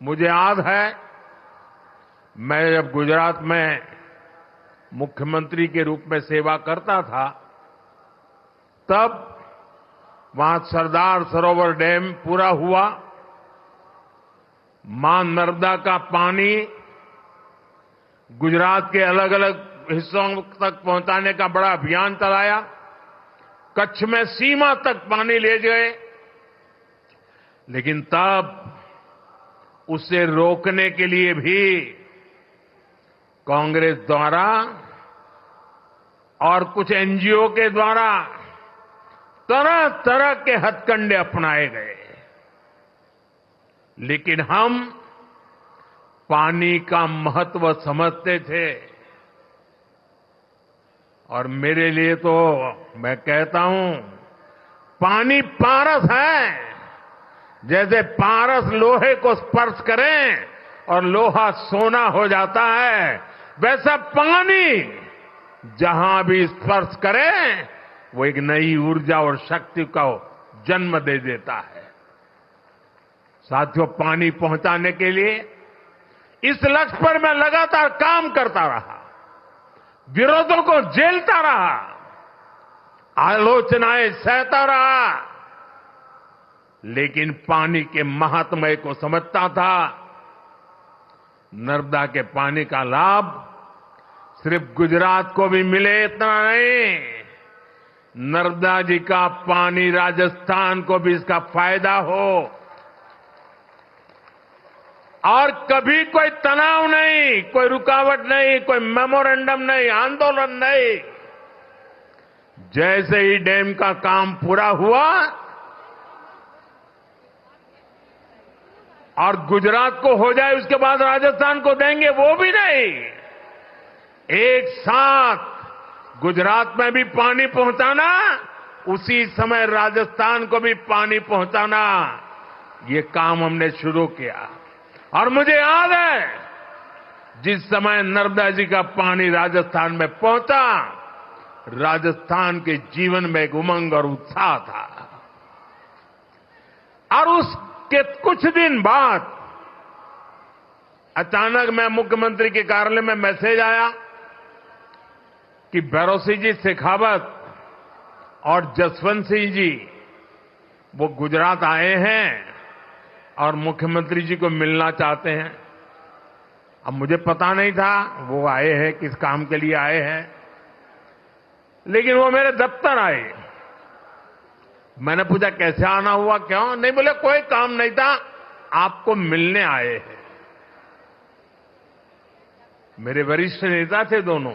मुझे याद है, मैं जब गुजरात में मुख्यमंत्री के रूप में सेवा करता था, तब वहां सरदार सरोवर डैम पूरा हुआ। मां नर्मदा का पानी गुजरात के अलग अलग हिस्सों तक पहुंचाने का बड़ा अभियान चलाया। कच्छ में सीमा तक पानी ले गए, लेकिन तब उसे रोकने के लिए भी कांग्रेस द्वारा और कुछ एनजीओ के द्वारा तरह तरह के हथकंडे अपनाए गए। लेकिन हम पानी का महत्व समझते थे, और मेरे लिए तो मैं कहता हूं, पानी पारस है। जैसे पारस लोहे को स्पर्श करें और लोहा सोना हो जाता है, वैसा पानी जहां भी स्पर्श करे वो एक नई ऊर्जा और शक्ति का जन्म दे देता है। साथियों, पानी पहुंचाने के लिए इस लक्ष्य पर मैं लगातार काम करता रहा, विरोधों को झेलता रहा, आलोचनाएं सहता रहा, लेकिन पानी के महात्म्य को समझता था। नर्मदा के पानी का लाभ सिर्फ गुजरात को भी मिले इतना नहीं, नर्मदा जी का पानी राजस्थान को भी इसका फायदा हो, और कभी कोई तनाव नहीं, कोई रुकावट नहीं, कोई मेमोरेंडम नहीं, आंदोलन नहीं। जैसे ही डैम का काम पूरा हुआ और गुजरात को हो जाए उसके बाद राजस्थान को देंगे, वो भी नहीं। एक साथ गुजरात में भी पानी पहुंचाना, उसी समय राजस्थान को भी पानी पहुंचाना, ये काम हमने शुरू किया। और मुझे याद है, जिस समय नर्मदा जी का पानी राजस्थान में पहुंचा, राजस्थान के जीवन में एक उमंग और उत्साह था। और उसके कुछ दिन बाद अचानक मैं मुख्यमंत्री के कार्यालय में मैसेज आया कि भैरों जी शेखावत और जसवंत सिंह जी वो गुजरात आए हैं और मुख्यमंत्री जी को मिलना चाहते हैं। अब मुझे पता नहीं था वो आए हैं, किस काम के लिए आए हैं, लेकिन वो मेरे दफ्तर आए। मैंने पूछा कैसे आना हुआ, क्यों? नहीं, बोले कोई काम नहीं था, आपको मिलने आए हैं। मेरे वरिष्ठ नेता थे दोनों।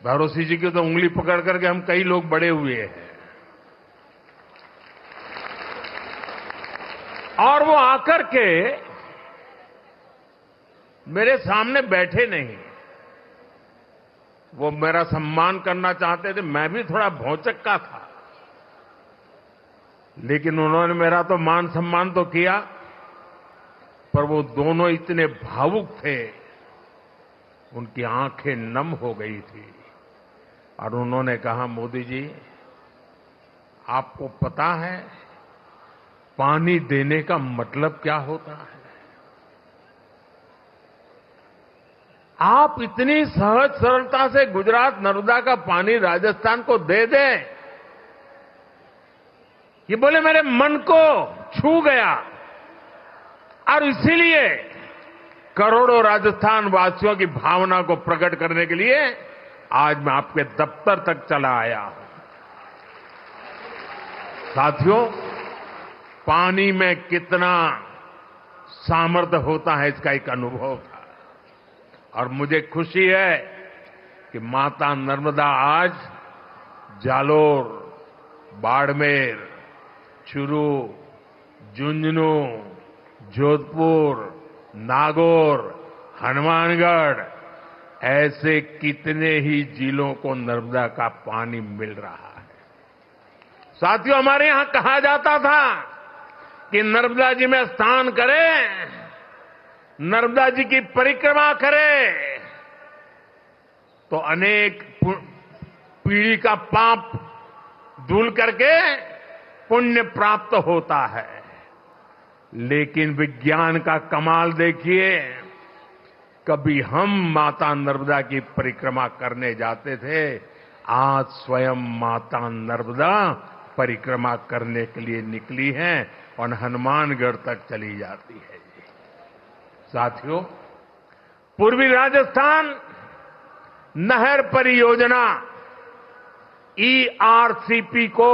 भैरों जी की तो उंगली पकड़ करके हम कई लोग बड़े हुए हैं, और वो आकर के मेरे सामने बैठे नहीं। वो मेरा सम्मान करना चाहते थे, मैं भी थोड़ा भौचक्का था, लेकिन उन्होंने मेरा तो मान सम्मान तो किया, पर वो दोनों इतने भावुक थे, उनकी आंखें नम हो गई थी। और उन्होंने कहा, मोदी जी, आपको पता है पानी देने का मतलब क्या होता है? आप इतनी सहज सरलता से गुजरात नर्मदा का पानी राजस्थान को दे दें, ये बोले मेरे मन को छू गया। और इसीलिए करोड़ों राजस्थान वासियों की भावना को प्रकट करने के लिए आज मैं आपके दफ्तर तक चला आया हूं। साथियों, पानी में कितना सामर्थ्य होता है, इसका एक अनुभव था। और मुझे खुशी है कि माता नर्मदा आज जालोर, बाड़मेर, चूरू, झुंझुनू, जोधपुर, नागौर, हनुमानगढ़, ऐसे कितने ही जिलों को नर्मदा का पानी मिल रहा है। साथियों, हमारे यहां कहा जाता था कि नर्मदा जी में स्नान करें, नर्मदा जी की परिक्रमा करें तो अनेक पीढ़ी का पाप धुल करके पुण्य प्राप्त होता है। लेकिन विज्ञान का कमाल देखिए, कभी हम माता नर्मदा की परिक्रमा करने जाते थे, आज स्वयं माता नर्मदा परिक्रमा करने के लिए निकली हैं और हनुमानगढ़ तक चली जाती है। साथियों, पूर्वी राजस्थान नहर परियोजना ईआरसीपी को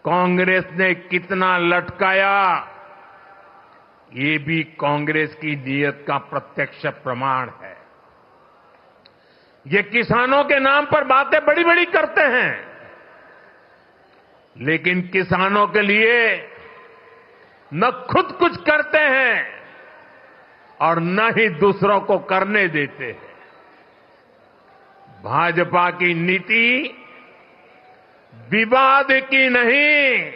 कांग्रेस ने कितना लटकाया, ये भी कांग्रेस की नीयत का प्रत्यक्ष प्रमाण है। ये किसानों के नाम पर बातें बड़ी बड़ी करते हैं, लेकिन किसानों के लिए न खुद कुछ करते हैं और न ही दूसरों को करने देते हैं। भाजपा की नीति विवाद की नहीं,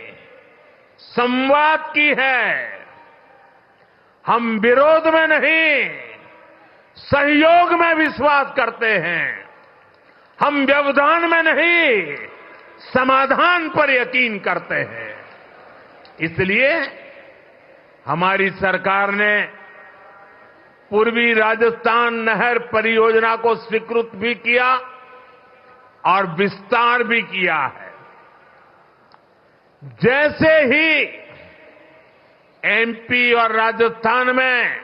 संवाद की है। हम विरोध में नहीं, सहयोग में विश्वास करते हैं। हम व्यवधान में नहीं, समाधान पर यकीन करते हैं। इसलिए हमारी सरकार ने पूर्वी राजस्थान नहर परियोजना को स्वीकृत भी किया और विस्तार भी किया है। जैसे ही एमपी और राजस्थान में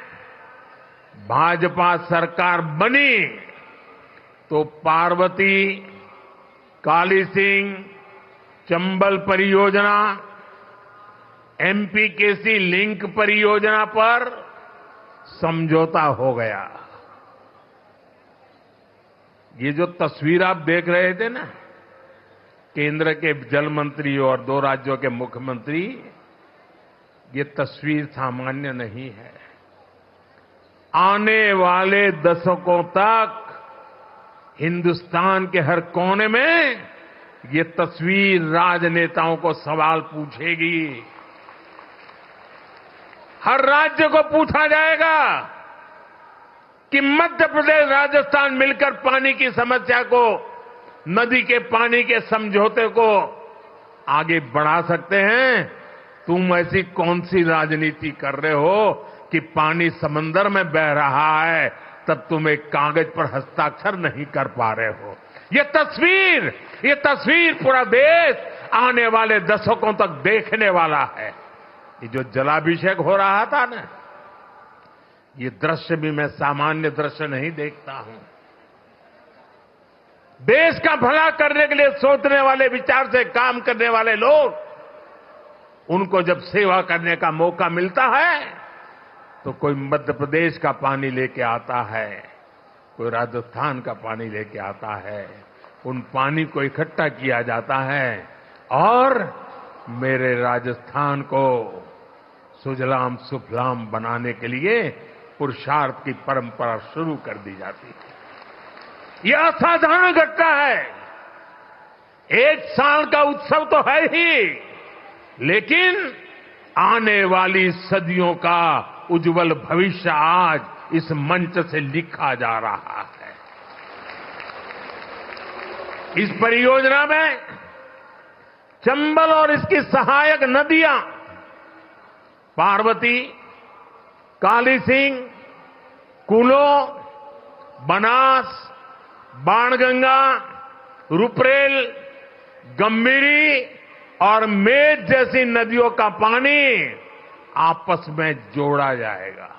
भाजपा सरकार बनी, तो पार्वती, काली सिंह, चंबल परियोजना, एमपीकेसी लिंक परियोजना पर समझौता हो गया। ये जो तस्वीर आप देख रहे थे ना, केंद्र के जल मंत्री और 2 राज्यों के मुख्यमंत्री, ये तस्वीर सामान्य नहीं है। आने वाले दशकों तक हिंदुस्तान के हर कोने में ये तस्वीर राजनेताओं को सवाल पूछेगी। हर राज्य को पूछा जाएगा कि मध्य प्रदेश, राजस्थान मिलकर पानी की समस्या को, नदी के पानी के समझौते को आगे बढ़ा सकते हैं। तुम ऐसी कौन सी राजनीति कर रहे हो कि पानी समंदर में बह रहा है, तब तुम एक कागज पर हस्ताक्षर नहीं कर पा रहे हो। ये तस्वीर पूरा देश आने वाले दशकों तक देखने वाला है। ये जो जलाभिषेक हो रहा था ना, ये दृश्य भी मैं सामान्य दृश्य नहीं देखता हूं। देश का भला करने के लिए सोचने वाले, विचार से काम करने वाले लोग, उनको जब सेवा करने का मौका मिलता है तो कोई मध्य प्रदेश का पानी लेके आता है, कोई राजस्थान का पानी लेके आता है। उन पानी को इकट्ठा किया जाता है और मेरे राजस्थान को सुजलाम सुफलाम बनाने के लिए पुरुषार्थ की परंपरा शुरू कर दी जाती है। यह असाधारण घटना है। एक साल का उत्सव तो है ही, लेकिन आने वाली सदियों का उज्जवल भविष्य आज इस मंच से लिखा जा रहा है। इस परियोजना में चंबल और इसकी सहायक नदियां पार्वती, काली सिंह, कुलो, बनास, बाणगंगा, रुपरेल, गंभीरी और मेज जैसी नदियों का पानी आपस में जोड़ा जाएगा।